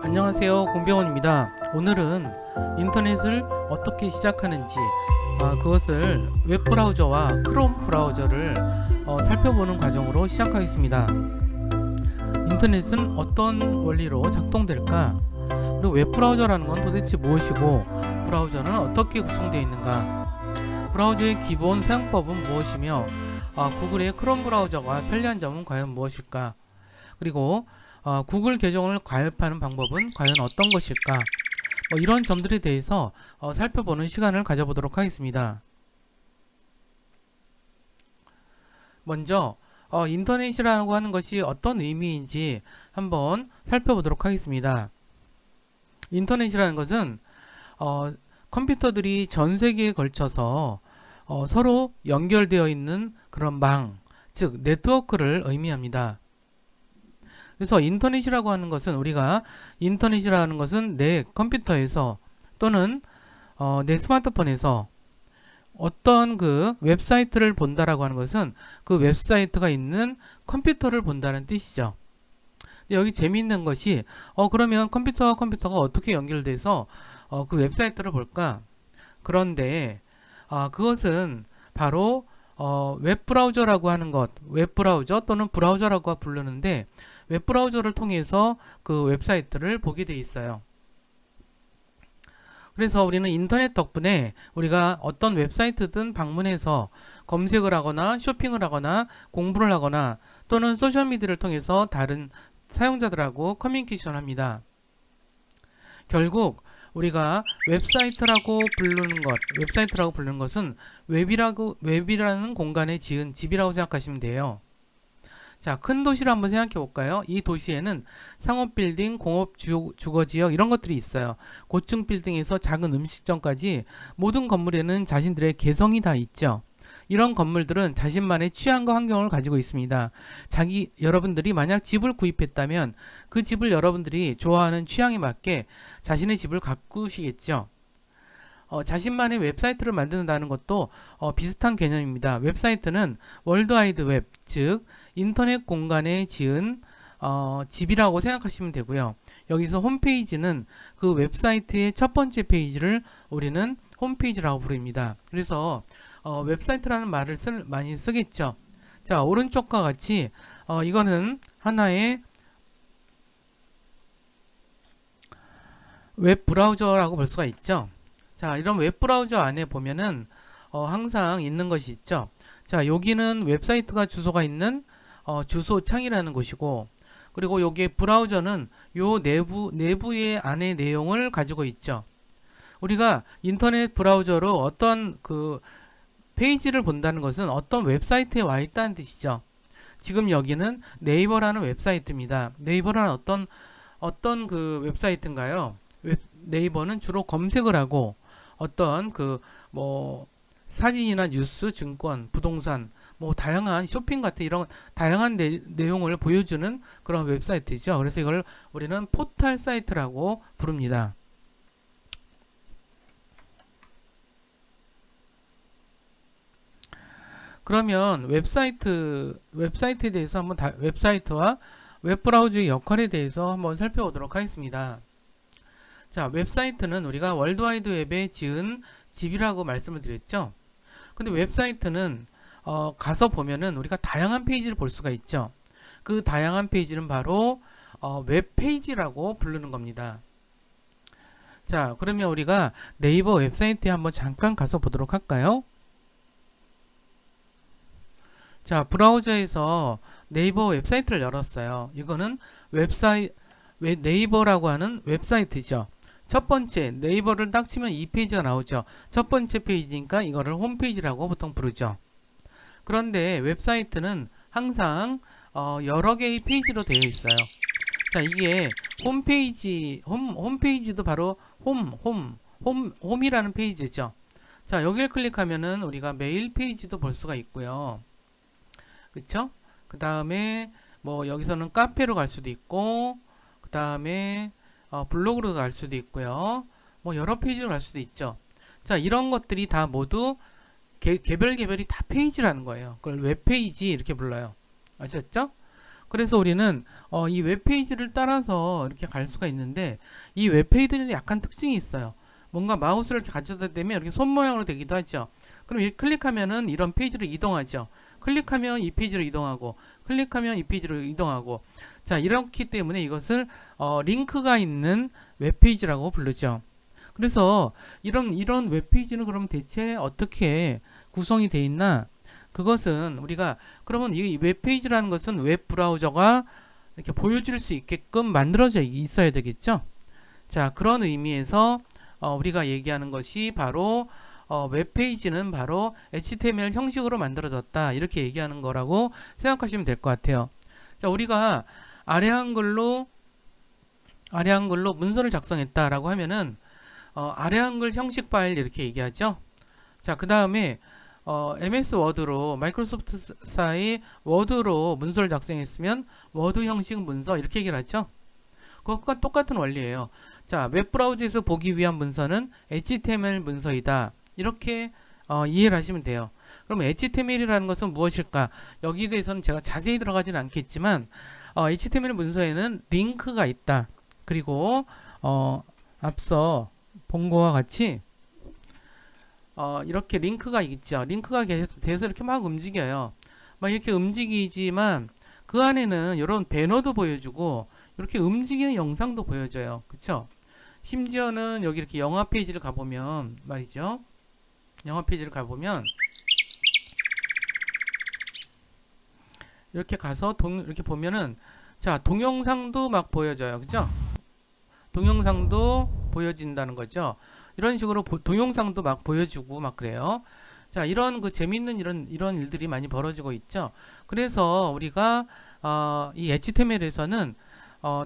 안녕하세요, 공병원입니다. 오늘은 인터넷을 어떻게 시작하는지 그것을 웹브라우저와 크롬 브라우저를 살펴보는 과정으로 시작하겠습니다. 인터넷은 어떤 원리로 작동될까? 그리고 웹브라우저라는 건 도대체 무엇이고 브라우저는 어떻게 구성되어 있는가? 브라우저의 기본 사용법은 무엇이며 구글의 크롬 브라우저가 편리한 점은 과연 무엇일까? 그리고 구글 계정을 가입하는 방법은 과연 어떤 것일까? 이런 점들에 대해서 살펴보는 시간을 가져보도록 하겠습니다. 먼저 인터넷이라고 하는 것이 어떤 의미인지 한번 살펴보도록 하겠습니다. 인터넷이라는 것은 컴퓨터들이 전 세계에 걸쳐서 서로 연결되어 있는 그런 망, 즉 네트워크를 의미합니다. 그래서 인터넷이라고 하는 것은 내 컴퓨터에서 또는 내 스마트폰에서 어떤 그 웹사이트를 본다라고 하는 것은 그 웹사이트가 있는 컴퓨터를 본다는 뜻이죠. 여기 재미있는 것이 그러면 컴퓨터와 컴퓨터가 어떻게 연결돼서 그 웹사이트를 볼까? 그런데 그것은 바로 웹브라우저라고 하는 것, 웹브라우저 또는 브라우저라고 부르는데 웹브라우저를 통해서 그 웹사이트를 보게 돼 있어요. 그래서 우리는 인터넷 덕분에 우리가 어떤 웹사이트든 방문해서 검색을 하거나 쇼핑을 하거나 공부를 하거나 또는 소셜미디어를 통해서 다른 사용자들하고 커뮤니케이션 합니다. 결국 우리가 웹사이트라고 부르는 것은 웹이라는 공간에 지은 집이라고 생각하시면 돼요. 자, 큰 도시를 한번 생각해 볼까요? 이 도시에는 상업 빌딩, 공업 주거 지역 이런 것들이 있어요. 고층 빌딩에서 작은 음식점까지 모든 건물에는 자신들의 개성이 다 있죠. 이런 건물들은 자신만의 취향과 환경을 가지고 있습니다. 여러분들이 만약 집을 구입했다면 그 집을 여러분들이 좋아하는 취향에 맞게 자신의 집을 가꾸시겠죠. 자신만의 웹사이트를 만든다는 것도 비슷한 개념입니다. 웹사이트는 월드와이드 웹, 즉 인터넷 공간에 지은 집이라고 생각하시면 되고요. 여기서 홈페이지는 그 웹사이트의 첫 번째 페이지를 우리는 홈페이지라고 부릅니다. 그래서 웹사이트라는 말을 많이 쓰겠죠. 자, 오른쪽과 같이 이거는 하나의 웹 브라우저라고 볼 수가 있죠. 자, 이런 웹브라우저 안에 보면은 항상 있는 것이 있죠. 자, 여기는 웹사이트가 주소가 있는 주소 창이라는 곳이고, 그리고 여기에 브라우저는 요 내부의 안의 내용을 가지고 있죠. 우리가 인터넷 브라우저로 어떤 그 페이지를 본다는 것은 어떤 웹사이트에 와 있다는 뜻이죠. 지금 여기는 네이버라는 웹사이트입니다. 네이버라는 어떤 그 웹사이트인가요? 네이버는 주로 검색을 하고 어떤 사진이나 뉴스, 증권, 부동산, 다양한 쇼핑 같은 이런 다양한 내용을 보여주는 그런 웹사이트죠. 그래서 이걸 우리는 포털 사이트라고 부릅니다. 그러면 웹사이트에 대해서 웹사이트와 웹브라우저의 역할에 대해서 한번 살펴보도록 하겠습니다. 자, 웹사이트는 우리가 월드와이드 웹에 지은 집이라고 말씀을 드렸죠. 근데 웹사이트는 가서 보면은 우리가 다양한 페이지를 볼 수가 있죠. 그 다양한 페이지는 바로 웹페이지라고 부르는 겁니다. 자, 그러면 우리가 네이버 웹사이트에 한번 잠깐 가서 보도록 할까요? 자, 브라우저에서 네이버 웹사이트를 열었어요. 이거는 네이버라고 하는 웹사이트죠. 첫 번째 네이버를 딱 치면 이 페이지가 나오죠. 첫 번째 페이지니까 이거를 홈페이지라고 보통 부르죠. 그런데 웹사이트는 항상 여러 개의 페이지로 되어 있어요. 자, 이게 홈페이지도 바로 홈이라는 페이지죠. 자, 여기를 클릭하면은 우리가 메일 페이지도 볼 수가 있고요. 그쵸? 그 다음에 여기서는 카페로 갈 수도 있고, 그 다음에 블로그로 갈 수도 있고요. 여러 페이지로 갈 수도 있죠. 자, 이런 것들이 다 모두 개별이 다 페이지라는 거예요. 그걸 웹페이지 이렇게 불러요. 아셨죠? 그래서 우리는 이 웹페이지를 따라서 이렇게 갈 수가 있는데 이 웹페이지는 약간 특징이 있어요. 뭔가 마우스를 이렇게 가져다 대면 이렇게 손 모양으로 되기도 하죠. 그럼 이렇게 클릭하면은 이런 페이지로 이동하죠. 클릭하면 이 페이지로 이동하고 클릭하면 이 페이지로 이동하고 자 이렇기 때문에 이것을 링크가 있는 웹페이지라고 부르죠. 그래서 이런 웹페이지는 그럼 대체 어떻게 구성이 되어 있나? 그것은 우리가 그러면 이 웹페이지라는 것은 웹 브라우저가 이렇게 보여줄 수 있게끔 만들어져 있어야 되겠죠. 자 그런 의미에서 우리가 얘기하는 것이 바로 웹페이지는 바로 HTML 형식으로 만들어졌다 이렇게 얘기하는 거라고 생각하시면 될 것 같아요. 자 우리가 아래 한글로 문서를 작성했다라고 하면은 아래 한글 형식 파일 이렇게 얘기하죠. 자 그 다음에 MS 워드로 마이크로소프트사의 워드로 문서를 작성했으면 워드 형식 문서 이렇게 얘기를 하죠. 그것과 똑같은 원리예요. 자 웹브라우저에서 보기 위한 문서는 HTML 문서이다. 이렇게 이해를 하시면 돼요. 그럼 HTML이라는 것은 무엇일까? 여기에 대해서는 제가 자세히 들어가지는 않겠지만 HTML 문서에는 링크가 있다. 그리고 앞서 본 거와 같이 이렇게 링크가 있죠. 링크가 돼서 이렇게 막 움직여요. 막 이렇게 움직이지만 그 안에는 이런 배너도 보여주고 이렇게 움직이는 영상도 보여줘요. 그쵸? 심지어는 여기 이렇게 영화 페이지를 가보면 말이죠. 영화 페이지를 가보면 이렇게 가서 이렇게 보면은 자 동영상도 막 보여줘요. 그죠? 동영상도 보여진다는 거죠. 이런 식으로 동영상도 막 보여주고 막 그래요. 자, 이런 그 재밌는 이런 일들이 많이 벌어지고 있죠. 그래서 우리가 이 HTML에서는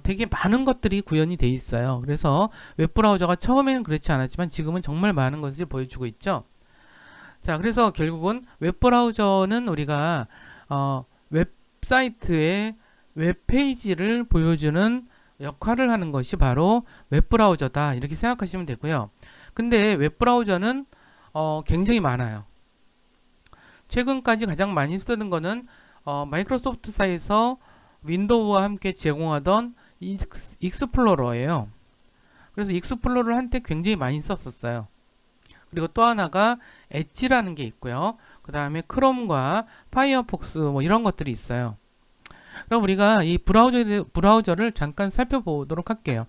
되게 많은 것들이 구현이 돼 있어요. 그래서 웹브라우저가 처음에는 그렇지 않았지만 지금은 정말 많은 것을 보여주고 있죠. 자, 그래서 결국은 웹브라우저는 우리가 웹사이트의 웹페이지를 보여주는 역할을 하는 것이 바로 웹브라우저다 이렇게 생각하시면 되고요. 근데 웹브라우저는 굉장히 많아요. 최근까지 가장 많이 쓰는 거는 마이크로소프트사에서 윈도우와 함께 제공하던 익스플로러예요. 그래서 익스플로러를 한때 굉장히 많이 썼었어요. 그리고 또 하나가 엣지라는 게 있고요. 그 다음에 크롬과 파이어폭스 뭐 이런 것들이 있어요. 그럼 우리가 이 브라우저를 잠깐 살펴보도록 할게요.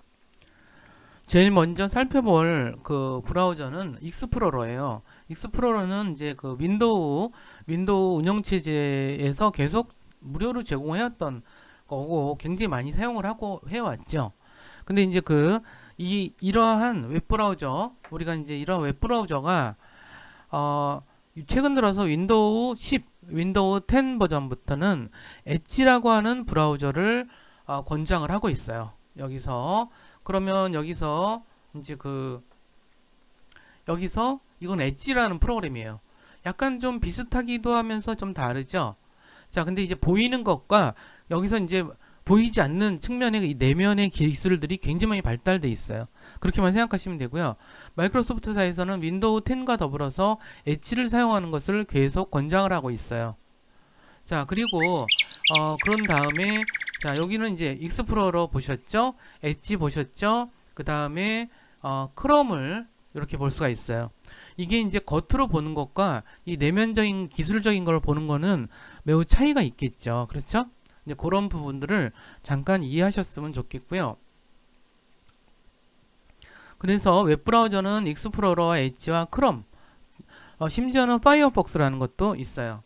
제일 먼저 살펴볼 그 브라우저는 익스플로러예요. 익스플로러는 이제 그 윈도우 운영체제에서 계속 무료로 제공해왔던 거고 굉장히 많이 사용을 하고 해왔죠. 근데 이제 이러한 웹브라우저 우리가 이제 이런 웹브라우저가 최근 들어서 윈도우 10, 윈도우 10 버전부터는 엣지라고 하는 브라우저를 권장을 하고 있어요. 그러면 여기서 이제 여기서 이건 엣지라는 프로그램이에요. 약간 좀 비슷하기도 하면서 좀 다르죠. 자, 근데 이제 보이는 것과 여기서 이제 보이지 않는 측면의 이 내면의 기술들이 굉장히 많이 발달돼 있어요. 그렇게만 생각하시면 되고요. 마이크로소프트사에서는 윈도우 10과 더불어서 엣지를 사용하는 것을 계속 권장을 하고 있어요. 자, 그리고 그런 다음에 자, 여기는 이제 익스플로러 보셨죠? 엣지 보셨죠? 그 다음에 크롬을 이렇게 볼 수가 있어요. 이게 이제 겉으로 보는 것과 이 내면적인 기술적인 걸 보는 거는 매우 차이가 있겠죠. 그렇죠? 이제 그런 부분들을 잠깐 이해하셨으면 좋겠고요. 그래서 웹브라우저는 익스플로러와 엣지와 크롬, 심지어는 파이어폭스라는 것도 있어요.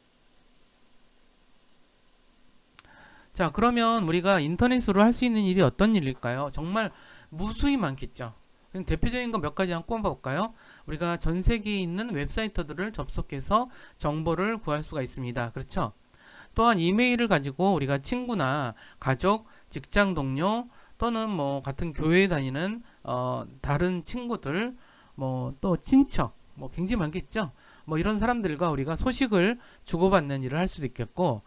자, 그러면 우리가 인터넷으로 할 수 있는 일이 어떤 일일까요? 정말 무수히 많겠죠. 대표적인 거 몇 가지 한번 꼽아볼까요? 우리가 전 세계에 있는 웹사이트들을 접속해서 정보를 구할 수가 있습니다. 그렇죠? 또한 이메일을 가지고 우리가 친구나 가족, 직장 동료 또는 뭐 같은 교회에 다니는 다른 친구들, 뭐 또 친척, 뭐 굉장히 많겠죠. 뭐 이런 사람들과 우리가 소식을 주고받는 일을 할 수도 있겠고,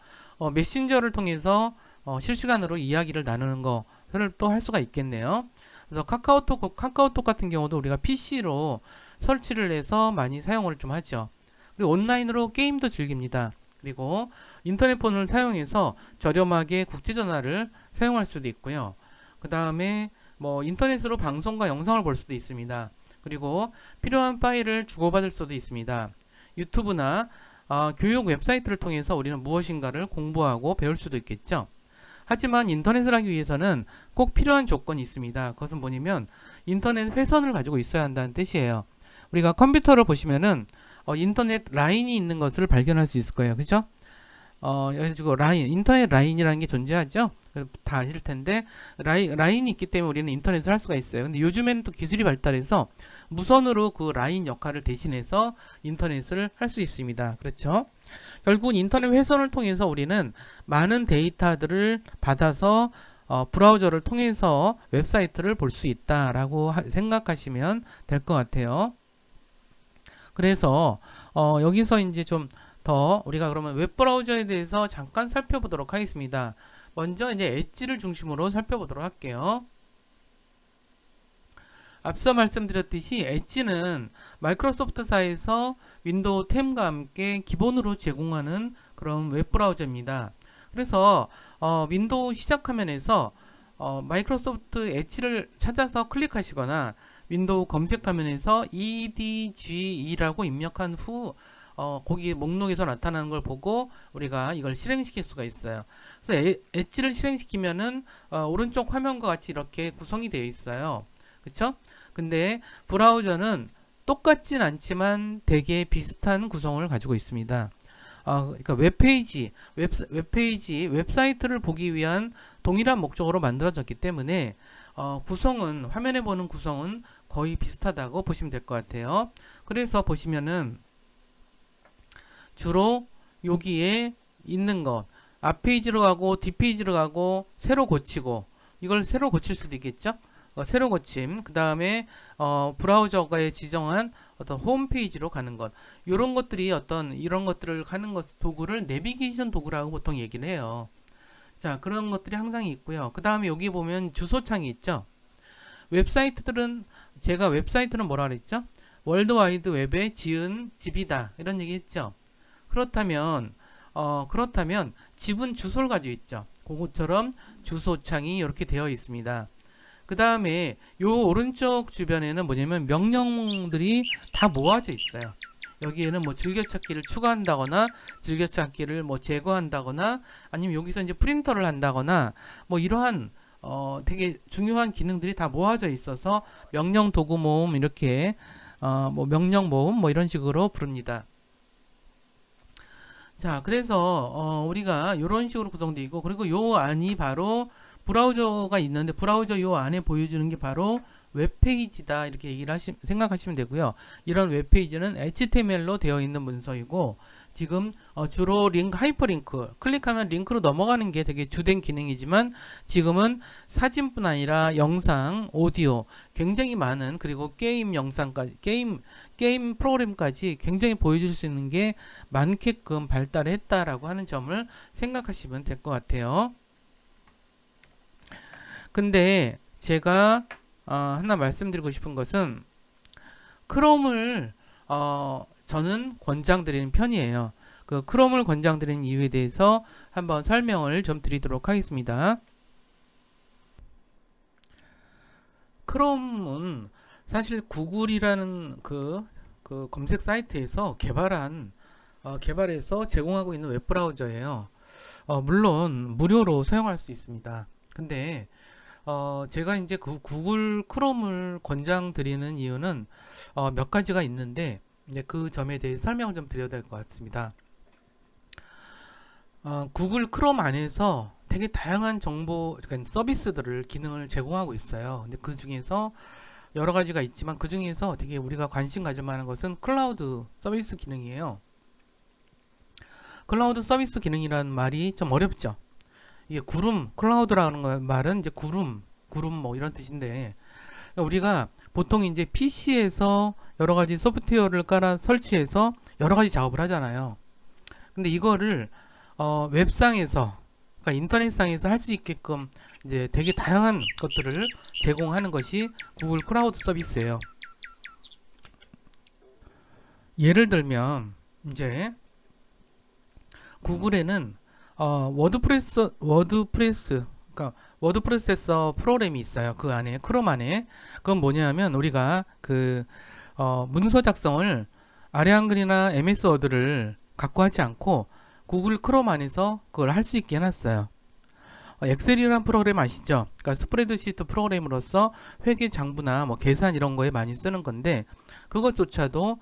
메신저를 통해서 실시간으로 이야기를 나누는 것을 또 할 수가 있겠네요. 그래서 카카오톡 같은 경우도 우리가 PC로 설치를 해서 많이 사용을 좀 하죠. 그리고 온라인으로 게임도 즐깁니다. 그리고 인터넷폰을 사용해서 저렴하게 국제전화를 사용할 수도 있고요. 그 다음에 뭐 인터넷으로 방송과 영상을 볼 수도 있습니다. 그리고 필요한 파일을 주고받을 수도 있습니다. 유튜브나 교육 웹사이트를 통해서 우리는 무엇인가를 공부하고 배울 수도 있겠죠. 하지만 인터넷을 하기 위해서는 꼭 필요한 조건이 있습니다. 그것은 뭐냐면 인터넷 회선을 가지고 있어야 한다는 뜻이에요. 우리가 컴퓨터를 보시면은 인터넷 라인이 있는 것을 발견할 수 있을 거예요. 그죠? 그래가지고 인터넷 라인이라는 게 존재하죠. 다 아실 텐데 라인이 있기 때문에 우리는 인터넷을 할 수가 있어요. 근데 요즘에는 또 기술이 발달해서 무선으로 그 라인 역할을 대신해서 인터넷을 할 수 있습니다. 그렇죠? 결국은 인터넷 회선을 통해서 우리는 많은 데이터들을 받아서 브라우저를 통해서 웹사이트를 볼 수 있다라고 생각하시면 될 것 같아요. 그래서 여기서 이제 좀 더 우리가 그러면 웹브라우저에 대해서 잠깐 살펴보도록 하겠습니다. 먼저 이제 엣지를 중심으로 살펴보도록 할게요. 앞서 말씀드렸듯이 엣지는 마이크로소프트사에서 윈도우 10과 함께 기본으로 제공하는 그런 웹브라우저입니다. 그래서 윈도우 시작 화면에서 마이크로소프트 엣지를 찾아서 클릭하시거나 윈도우 검색 화면에서 EDGE라고 입력한 후 거기 목록에서 나타나는 걸 보고 우리가 이걸 실행시킬 수가 있어요. 그래서 엣지를 실행시키면은 오른쪽 화면과 같이 이렇게 구성이 되어 있어요. 그쵸? 근데 브라우저는 똑같진 않지만 되게 비슷한 구성을 가지고 있습니다. 그러니까 웹사이트를 보기 위한 동일한 목적으로 만들어졌기 때문에 구성은 화면에 보는 구성은 거의 비슷하다고 보시면 될 것 같아요. 그래서 보시면은 주로 여기에 있는 것 앞페이지로 가고 뒷페이지로 가고 새로 고치고 이걸 새로 고칠 수도 있겠죠. 새로 고침 그 다음에 브라우저가 지정한 어떤 홈페이지로 가는 것 이런 것들이 이런 것들을 하는 것 도구를 내비게이션 도구라고 보통 얘기를 해요. 자, 그런 것들이 항상 있고요. 그 다음에 여기 보면 주소창이 있죠. 제가 웹사이트는 뭐라 그랬죠? 월드와이드 웹의 지은 집이다 이런 얘기 했죠. 그렇다면 집은 주소를 가지고 있죠. 그것처럼 주소창이 이렇게 되어 있습니다. 그 다음에 요 오른쪽 주변에는 뭐냐면 명령들이 다 모아져 있어요. 여기에는 뭐 즐겨찾기를 추가한다거나 즐겨찾기를 뭐 제거한다거나 아니면 여기서 이제 프린터를 한다거나 뭐 이러한 되게 중요한 기능들이 다 모아져 있어서 명령 도구 모음 이렇게 뭐 명령 모음 뭐 이런 식으로 부릅니다. 자, 그래서 우리가 이런 식으로 구성되어 있고 그리고 요 안이 바로 브라우저가 있는데 브라우저 요 안에 보여주는 게 바로 웹페이지다 이렇게 얘기를 생각하시면 되고요. 이런 웹페이지는 HTML로 되어 있는 문서이고 지금 주로 하이퍼링크 클릭하면 링크로 넘어가는 게 되게 주된 기능이지만 지금은 사진뿐 아니라 영상, 오디오 굉장히 많은 그리고 게임 영상까지 게임 프로그램까지 굉장히 보여줄 수 있는 게 많게끔 발달했다라고 하는 점을 생각하시면 될 것 같아요. 근데 제가 하나 말씀드리고 싶은 것은 크롬을 저는 권장드리는 편이에요. 그 크롬을 권장드리는 이유에 대해서 한번 설명을 좀 드리도록 하겠습니다. 크롬은 사실 구글이라는 그 검색 사이트에서 개발해서 제공하고 있는 웹브라우저예요. 물론 무료로 사용할 수 있습니다. 근데 제가 이제 그 구글 크롬을 권장드리는 이유는 몇 가지가 있는데 이제 그 점에 대해 설명을 좀 드려야 될 것 같습니다. 구글 크롬 안에서 되게 다양한 그러니까 서비스들을 기능을 제공하고 있어요. 근데 그 중에서 여러 가지가 있지만 그 중에서 되게 우리가 관심 가질 만한 것은 클라우드 서비스 기능이에요. 클라우드 서비스 기능이라는 말이 좀 어렵죠. 이게 클라우드라는 말은 이제 구름 뭐 이런 뜻인데 우리가 보통 이제 PC에서 여러 가지 소프트웨어를 깔아 설치해서 여러 가지 작업을 하잖아요. 근데 이거를 웹상에서 그러니까 인터넷상에서 할 수 있게끔 이제 되게 다양한 것들을 제공하는 것이 구글 클라우드 서비스예요. 예를 들면 이제 구글에는 그러니까 워드 프로세서 프로그램이 있어요. 그 안에 크롬 안에. 그건 뭐냐면 우리가 문서 작성을 아래 한글이나 MS 워드를 갖고 하지 않고 구글 크롬 안에서 그걸 할 수 있게 해놨어요. 엑셀이라는 프로그램 아시죠? 그러니까 스프레드시트 프로그램으로서 회계 장부나 뭐 계산 이런 거에 많이 쓰는 건데 그것조차도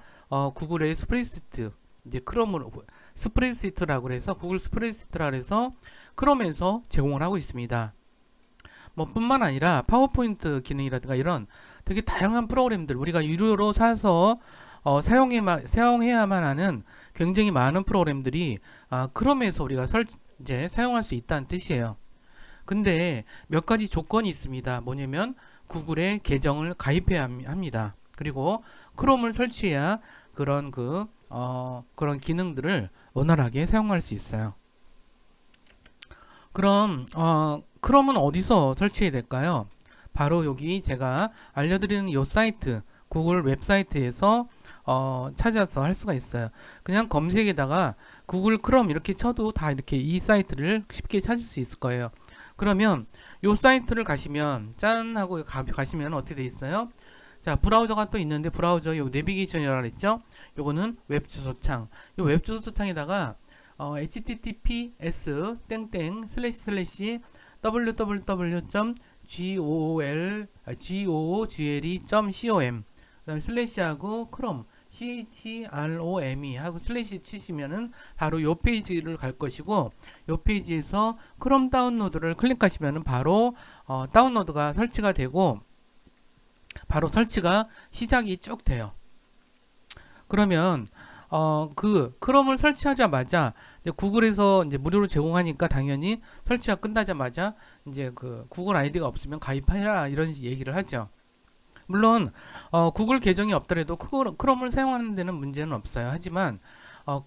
구글의 스프레드시트 이제 크롬으로 스프레드시트라고 해서 구글 스프레드시트라고 해서 크롬에서 제공을 하고 있습니다. 뭐 뿐만 아니라 파워포인트 기능이라든가 이런 되게 다양한 프로그램들 우리가 유료로 사서 사용해야만 하는 굉장히 많은 프로그램들이 크롬에서 우리가 이제 사용할 수 있다는 뜻이에요. 근데 몇 가지 조건이 있습니다. 뭐냐면 구글에 계정을 가입해야 합니다. 그리고 크롬을 설치해야 그런 그런 기능들을 원활하게 사용할 수 있어요. 그럼 크롬은 어디서 설치해야 될까요? 바로 여기 제가 알려드리는 이 사이트 구글 웹사이트에서 찾아서 할 수가 있어요. 그냥 검색에다가 구글 크롬 이렇게 쳐도 다 이렇게 이 사이트를 쉽게 찾을 수 있을 거예요. 그러면 이 사이트를 가시면 짠 하고 가시면 어떻게 돼 있어요? 자, 브라우저가 또 있는데 브라우저 요 내비게이션이라고 했죠? 요거는 웹 주소창. 요 웹 주소창에다가 https www.google.com 그다음에 슬래시하고 크롬 CHROME 하고 슬래시 치시면은 바로 요 페이지를 갈 것이고 요 페이지에서 크롬 다운로드를 클릭하시면은 바로 다운로드가 설치가 되고 바로 설치가 시작이 쭉 돼요. 그러면 크롬을 설치하자마자 이제 구글에서 이제 무료로 제공하니까 당연히 설치가 끝나자마자 이제 구글 아이디가 없으면 가입하라 이런 얘기를 하죠. 물론 구글 계정이 없더라도 크롬을 사용하는 데는 문제는 없어요. 하지만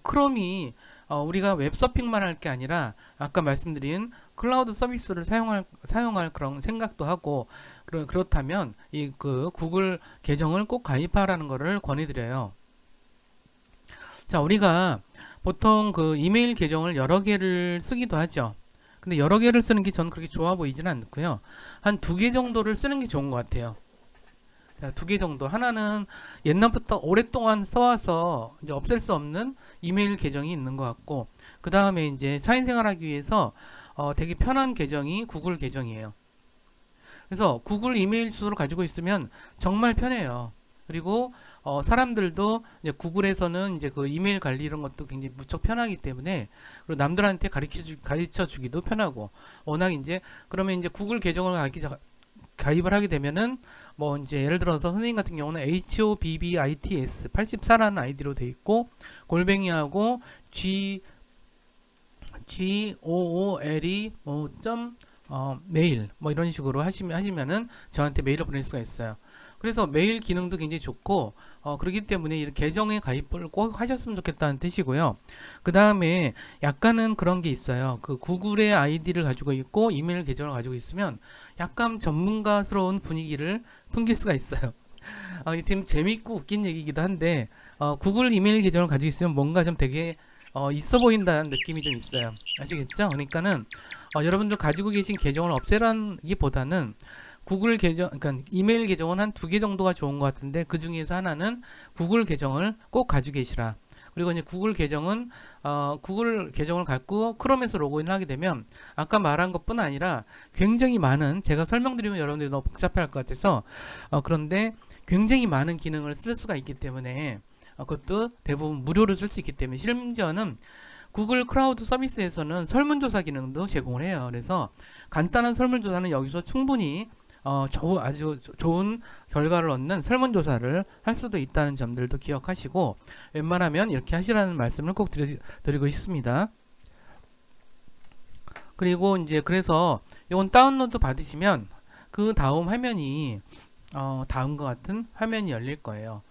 크롬이 우리가 웹서핑만 할 게 아니라 아까 말씀드린 클라우드 서비스를 사용할 그런 생각도 하고 그렇다면 이 구글 계정을 꼭 가입하라는 것을 권해드려요. 자, 우리가 보통 이메일 계정을 여러 개를 쓰기도 하죠. 근데 여러 개를 쓰는 게 저는 그렇게 좋아 보이지는 않고요. 한 2개 정도를 쓰는 게 좋은 것 같아요. 2개 정도. 하나는 옛날부터 오랫동안 써와서 이제 없앨 수 없는 이메일 계정이 있는 것 같고, 그 다음에 이제 사회생활하기 위해서 되게 편한 계정이 구글 계정이에요. 그래서 구글 이메일 주소를 가지고 있으면 정말 편해요. 그리고 사람들도 이제 구글에서는 이제 이메일 관리 이런 것도 굉장히 무척 편하기 때문에 그리고 남들한테 가르쳐 주기도 편하고 워낙 이제 그러면 이제 구글 계정을 가입을 하게 되면은 뭐 이제 예를 들어서 선생님 같은 경우는 HOBBITS 84라는 아이디로 돼 있고 골뱅이하고 GOOLE 메일 뭐 이런 식으로 하시면은 저한테 메일을 보낼 수가 있어요. 그래서 메일 기능도 굉장히 좋고 그렇기 때문에 이런 계정에 가입을 꼭 하셨으면 좋겠다는 뜻이고요. 그 다음에 약간은 그런 게 있어요. 구글의 아이디를 가지고 있고 이메일 계정을 가지고 있으면 약간 전문가스러운 분위기를 풍길 수가 있어요. 지금 재밌고 웃긴 얘기이기도 한데 구글 이메일 계정을 가지고 있으면 뭔가 좀 되게 있어 보인다는 느낌이 좀 있어요. 아시겠죠? 그러니까는 여러분들 가지고 계신 계정을 없애라는 기보다는 구글 계정, 그러니까 이메일 계정은 한 2개 정도가 좋은 것 같은데 그 중에서 하나는 구글 계정을 꼭 가지고 계시라. 그리고 이제 구글 계정은 구글 계정을 갖고 크롬에서 로그인을 하게 되면 아까 말한 것뿐 아니라 굉장히 많은 제가 설명드리면 여러분들이 너무 복잡할 것 같아서 그런데 굉장히 많은 기능을 쓸 수가 있기 때문에 그것도 대부분 무료로 쓸 수 있기 때문에 심지어는 구글 클라우드 서비스에서는 설문조사 기능도 제공을 해요. 그래서 간단한 설문조사는 여기서 충분히 아주 좋은 결과를 얻는 설문조사를 할 수도 있다는 점들도 기억하시고 웬만하면 이렇게 하시라는 말씀을 꼭 드리고 있습니다. 그리고 이제 그래서 이건 다운로드 받으시면 그 다음 화면이 다음과 같은 화면이 열릴 거예요.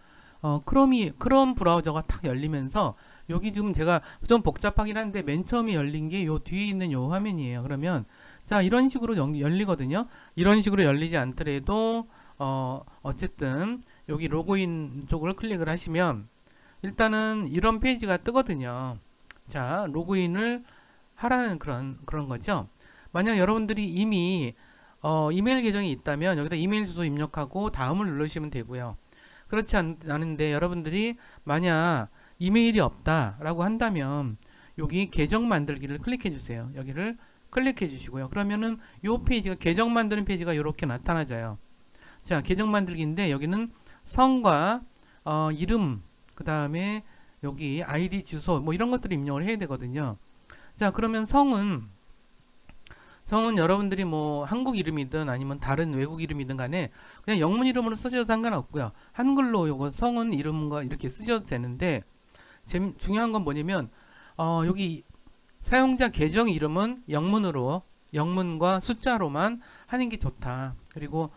크롬 브라우저가 탁 열리면서 여기 지금 제가 좀 복잡하긴 한데 맨 처음에 열린 게 요 뒤에 있는 요 화면이에요. 그러면 자 이런 식으로 열리거든요. 이런 식으로 열리지 않더라도 어쨌든 여기 로그인 쪽을 클릭을 하시면 일단은 이런 페이지가 뜨거든요. 자, 로그인을 하라는 그런 거죠. 만약 여러분들이 이미 이메일 계정이 있다면 여기다 이메일 주소 입력하고 다음을 누르시면 되고요. 그렇지 않은데 여러분들이 만약 이메일이 없다라고 한다면 여기 계정 만들기를 클릭해 주세요. 여기를 클릭해 주시고요. 그러면은 요 페이지가 계정 만드는 페이지가 이렇게 나타나져요. 자, 계정 만들기인데 여기는 성과 이름, 그 다음에 여기 아이디, 주소 뭐 이런 것들을 입력을 해야 되거든요. 자, 그러면 성은 여러분들이 뭐 한국 이름이든 아니면 다른 외국 이름이든 간에 그냥 영문 이름으로 쓰셔도 상관없고요. 한글로 요거 성은 이름과 이렇게 쓰셔도 되는데 중요한 건 뭐냐면 여기 사용자 계정 이름은 영문과 숫자로만 하는 게 좋다. 그리고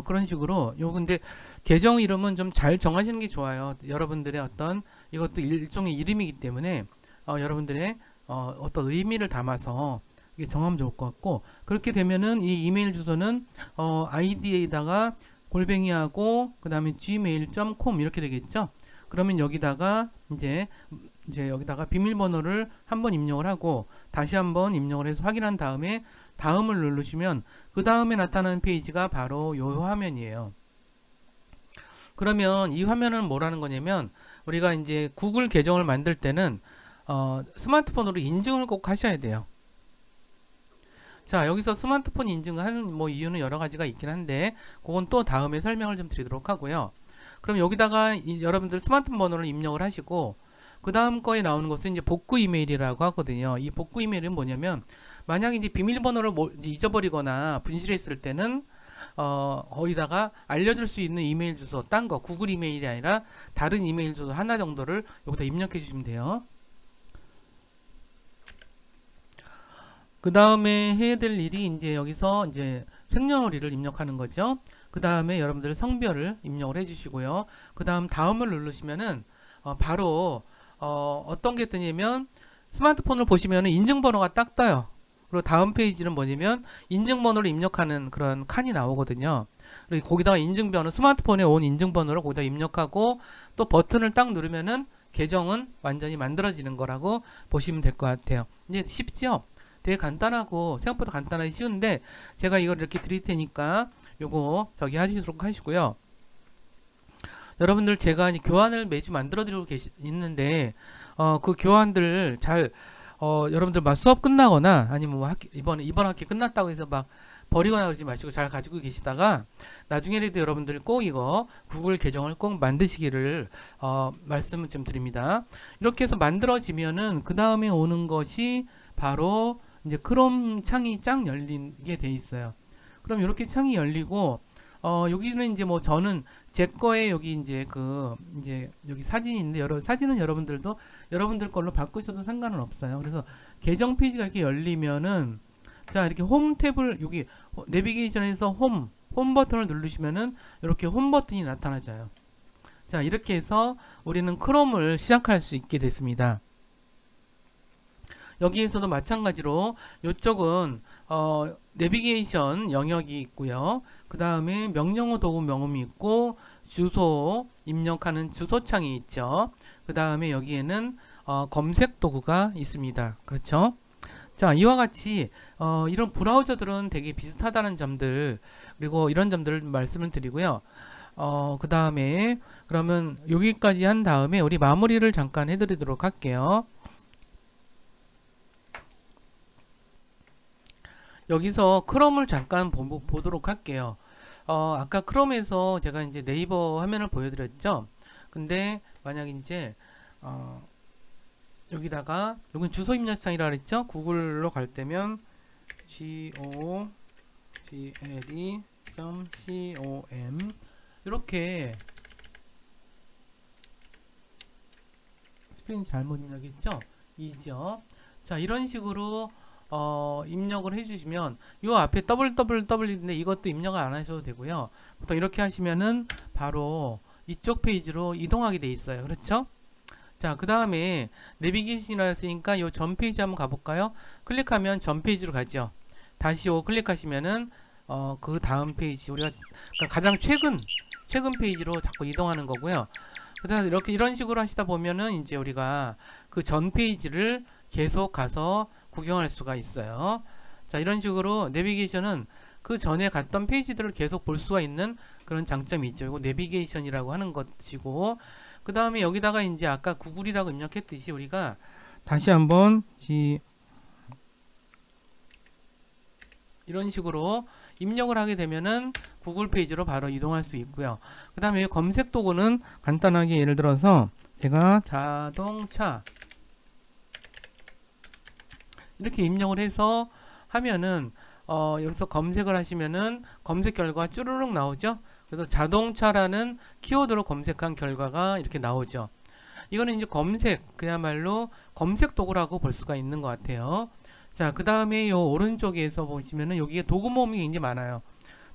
그런 식으로 근데 계정 이름은 좀 잘 정하시는 게 좋아요. 여러분들의 어떤 이것도 일종의 이름이기 때문에 여러분들의 어떤 의미를 담아서 이게 정하면 좋을 것 같고, 그렇게 되면은 이 이메일 주소는 아이디에다가 골뱅이하고 그 다음에 gmail.com 이렇게 되겠죠. 그러면 여기다가 이제 여기다가 비밀번호를 한번 입력을 하고 다시 한번 입력을 해서 확인한 다음에 다음을 누르시면 그 다음에 나타나는 페이지가 바로 요 화면이에요. 그러면 이 화면은 뭐라는 거냐면 우리가 이제 구글 계정을 만들 때는 스마트폰으로 인증을 꼭 하셔야 돼요. 자, 여기서 스마트폰 인증하는 뭐 이유는 여러 가지가 있긴 한데 그건 또 다음에 설명을 좀 드리도록 하고요. 그럼 여기다가 여러분들 스마트폰 번호를 입력을 하시고 그 다음 거에 나오는 것은 이제 복구 이메일이라고 하거든요. 이 복구 이메일은 뭐냐면 만약 이제 비밀번호를 잊어버리거나 분실했을 때는 거기다가 알려줄 수 있는 이메일 주소, 딴 거 구글 이메일이 아니라 다른 이메일 주소 하나 정도를 여기다 입력해 주시면 돼요. 그 다음에 해야 될 일이 이제 여기서 이제 생년월일을 입력하는 거죠. 그 다음에 여러분들 성별을 입력을 해주시고요. 그 다음을 누르시면은 바로 어떤 게 뜨냐면 스마트폰을 보시면은 인증번호가 딱 떠요. 그리고 다음 페이지는 뭐냐면 인증번호를 입력하는 그런 칸이 나오거든요. 그리고 거기다가 인증번호, 스마트폰에 온 인증번호를 거기다 입력하고 또 버튼을 딱 누르면은 계정은 완전히 만들어지는 거라고 보시면 될 것 같아요. 이제 쉽죠? 되게 간단하고 생각보다 간단하게 쉬운데 제가 이걸 이렇게 드릴 테니까 요거 저기 하시도록 하시고요. 여러분들 제가 이제 교환을 매주 만들어 드리고 있는데 그 교환들 잘 여러분들 막 수업 끝나거나 아니면 뭐 이번 학기 끝났다고 해서 막 버리거나 그러지 마시고 잘 가지고 계시다가 나중에라도 여러분들 꼭 이거 구글 계정을 꼭 만드시기를 말씀을 좀 드립니다. 이렇게 해서 만들어지면은 그 다음에 오는 것이 바로 이제 크롬 창이 쫙 열리게 돼 있어요. 그럼 이렇게 창이 열리고 여기는 이제 뭐 저는 제 거에 여기 이제 여기 사진이 있는데 사진은 여러분들도 여러분들 걸로 바꾸셔도 상관은 없어요. 그래서 계정 페이지가 이렇게 열리면은 자, 이렇게 홈 탭을 여기 내비게이션에서 홈 버튼을 누르시면은 이렇게 홈 버튼이 나타나져요. 자, 이렇게 해서 우리는 크롬을 시작할 수 있게 됐습니다. 여기에서도 마찬가지로 이쪽은 내비게이션 영역이 있고요. 그 다음에 명령어 도구 명음이 있고 주소 입력하는 주소창이 있죠. 그 다음에 여기에는 검색 도구가 있습니다. 그렇죠? 자, 이와 같이 이런 브라우저들은 되게 비슷하다는 점들, 그리고 이런 점들을 말씀을 드리고요. 그 다음에 그러면 여기까지 한 다음에 우리 마무리를 잠깐 해드리도록 할게요. 여기서 크롬을 잠깐 보도록 할게요. 아까 크롬에서 제가 이제 네이버 화면을 보여드렸죠. 근데 만약 이제 여기다가 여기 주소 입력창이라 그랬죠. 구글로 갈 때면 gogle.com 이렇게 스페인 잘못 입력했죠. 이죠. 자, 이런 식으로 입력을 해주시면 이 앞에 www인데 이것도 입력을 안 하셔도 되고요. 보통 이렇게 하시면은 바로 이쪽 페이지로 이동하게 돼 있어요. 그렇죠? 자, 그 다음에 내비게이션이라 했으니까 이 전 페이지 한번 가볼까요? 클릭하면 전 페이지로 가죠. 다시 클릭하시면은 그 다음 페이지 우리가 그러니까 가장 최근 페이지로 자꾸 이동하는 거고요. 그래서 이렇게 이런 식으로 하시다 보면은 이제 우리가 그 전 페이지를 계속 가서 구경할 수가 있어요. 자, 이런 식으로 내비게이션은 그 전에 갔던 페이지들을 계속 볼 수가 있는 그런 장점이 있죠. 이거 내비게이션이라고 하는 것이고, 그 다음에 여기다가 이제 아까 구글이라고 입력했듯이 우리가 다시 한번 이런 식으로 입력을 하게 되면은 구글 페이지로 바로 이동할 수 있고요. 그 다음에 검색 도구는 간단하게 예를 들어서 제가 자동차 이렇게 입력을 해서 하면은 여기서 검색을 하시면은 검색 결과 쭈르륵 나오죠. 그래서 자동차라는 키워드로 검색한 결과가 이렇게 나오죠. 이거는 이제 검색, 그야말로 검색 도구라고 볼 수가 있는 것 같아요. 자, 그 다음에 요 오른쪽에서 보시면은 여기에 도구 모음이 굉장히 많아요.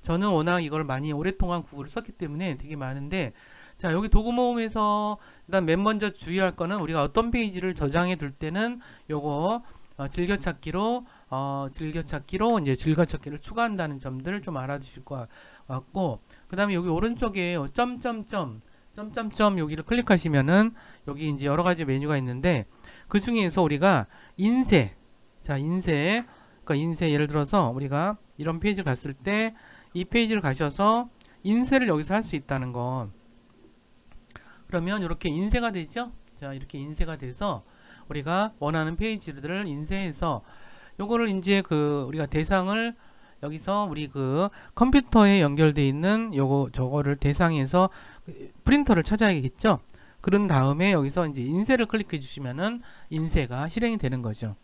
저는 워낙 이걸 많이 오랫동안 구글을 썼기 때문에 되게 많은데, 자, 여기 도구 모음에서 일단 맨 먼저 주의할 거는 우리가 어떤 페이지를 저장해 둘 때는 요거 즐겨찾기로 이제 즐겨찾기를 추가한다는 점들을 좀 알아두실 것 같고, 그 다음에 여기 오른쪽에 점점점 여기를 클릭하시면은 여기 이제 여러 가지 메뉴가 있는데, 그 중에서 우리가 인쇄, 자, 그러니까 인쇄, 예를 들어서 우리가 이런 페이지를 갔을 때 이 페이지를 가셔서 인쇄를 여기서 할 수 있다는 거. 그러면 이렇게 인쇄가 되죠. 자, 이렇게 인쇄가 돼서 우리가 원하는 페이지들을 인쇄해서 요거를 이제 우리가 대상을 여기서 우리 컴퓨터에 연결되어 있는 저거를 대상에서 프린터를 찾아야겠죠. 그런 다음에 여기서 이제 인쇄를 클릭해 주시면은 인쇄가 실행이 되는 거죠.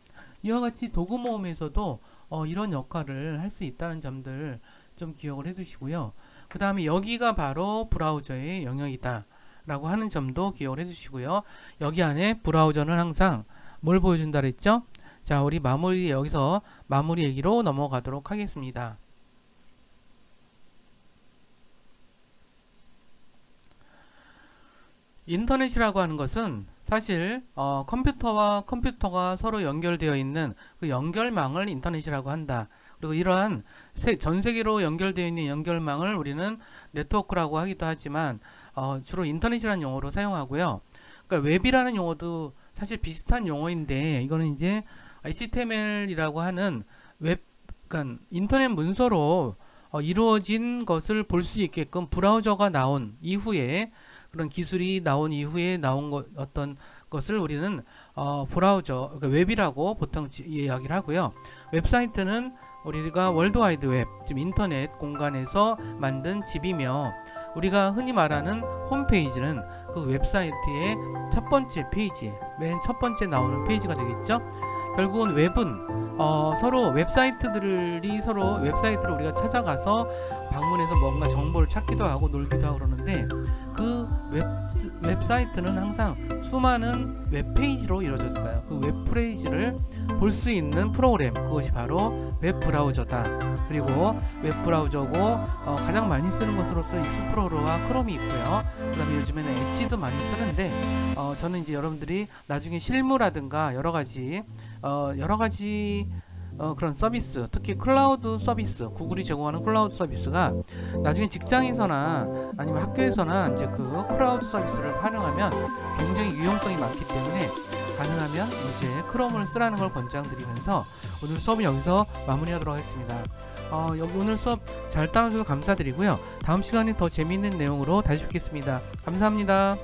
이와 같이 도구 모음에서도 이런 역할을 할 수 있다는 점들 좀 기억을 해 두시고요. 그 다음에 여기가 바로 브라우저의 영역이다 라고 하는 점도 기억을 해 두시고요. 여기 안에 브라우저는 항상 뭘 보여준다 그랬죠? 자, 우리 여기서 마무리 얘기로 넘어가도록 하겠습니다. 인터넷이라고 하는 것은 사실 컴퓨터와 컴퓨터가 서로 연결되어 있는 그 연결망을 인터넷이라고 한다. 그리고 이러한 전 세계로 연결되어 있는 연결망을 우리는 네트워크라고 하기도 하지만 주로 인터넷이라는 용어로 사용하고요. 그러니까 웹이라는 용어도 사실 비슷한 용어인데, 이거는 이제 HTML이라고 하는 그러니까 인터넷 문서로 이루어진 것을 볼 수 있게끔 브라우저가 나온 이후에, 그런 기술이 나온 이후에 나온 어떤 것을 우리는 브라우저, 그러니까 웹이라고 보통 이야기를 하고요. 웹사이트는 우리가 월드와이드 웹, 지금 인터넷 공간에서 만든 집이며, 우리가 흔히 말하는 홈페이지는 그 웹사이트의 첫 번째 페이지, 맨 첫 번째 나오는 페이지가 되겠죠. 결국은 웹은 서로 웹사이트를 우리가 찾아가서 방문해서 뭔가 정보를 찾기도 하고 놀기도 하고 그러는데, 그 웹사이트는 항상 수많은 웹페이지로 이루어졌어요. 그 웹페이지를 볼 수 있는 프로그램, 그것이 바로 웹브라우저다. 그리고 웹브라우저고 가장 많이 쓰는 것으로서 익스플로러와 크롬이 있고요. 그 다음에 요즘에는 엣지도 많이 쓰는데, 저는 이제 여러분들이 나중에 실무라든가 여러가지 그런 서비스, 특히 클라우드 서비스, 구글이 제공하는 클라우드 서비스가 나중에 직장에서나 아니면 학교에서나 이제 그 클라우드 서비스를 활용하면 굉장히 유용성이 많기 때문에 가능하면 이제 크롬을 쓰라는 걸 권장드리면서 오늘 수업은 여기서 마무리하도록 하겠습니다. 오늘 수업 잘 따라주셔서 감사드리고요. 다음 시간에 더 재미있는 내용으로 다시 뵙겠습니다. 감사합니다.